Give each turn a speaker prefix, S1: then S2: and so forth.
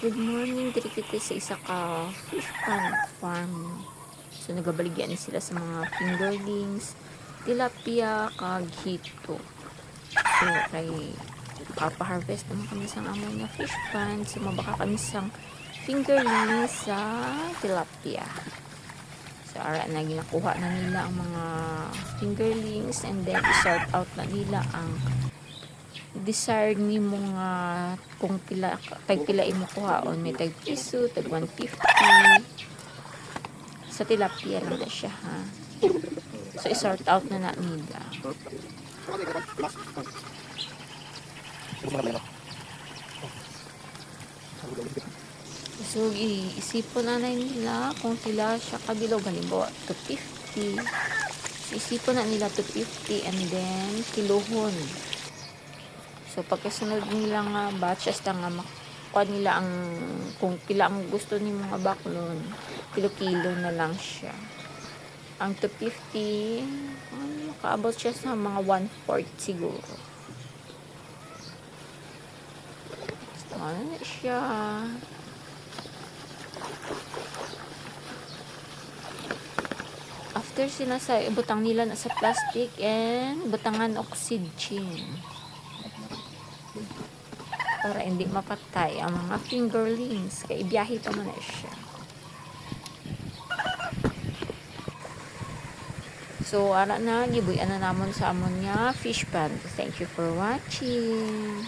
S1: Good morning, diri kita sa isa ka fish pond farm. So nagabaligyan ni sila sa mga fingerlings, tilapia, kag hito. So kay kapa-harvest naman kami sa amon nga fish pond. So mabaka kami sang fingerlings sa tilapia. So ara na ginakuha na nila ang mga fingerlings and then i-sort out na nila ang desired ni mga kung pila tag pila imo kuhaon, may tag piso, tag 150 sa tilapia lang na siya ha. So i-sort out na nila. So isipon na nila kung pila siya kabilog, halimbawa 250. So isipon na nila 250 and then kilohon. So pagkasunod nila nga batches na nga makuha nila ang kung pila ang gusto ni mga baklon, kilo-kilo na lang siya. Ang 250 makaabot siya sa mga 1/4 siguro. So ano na siya. After sila sa ibutang nila na sa plastic and butangan oxygen para hindi mapatay ang mga fingerlings kaya ibiyahe pa man na siya. So ara na gibuyan na namon sa amon nga fish pond. Thank you for watching.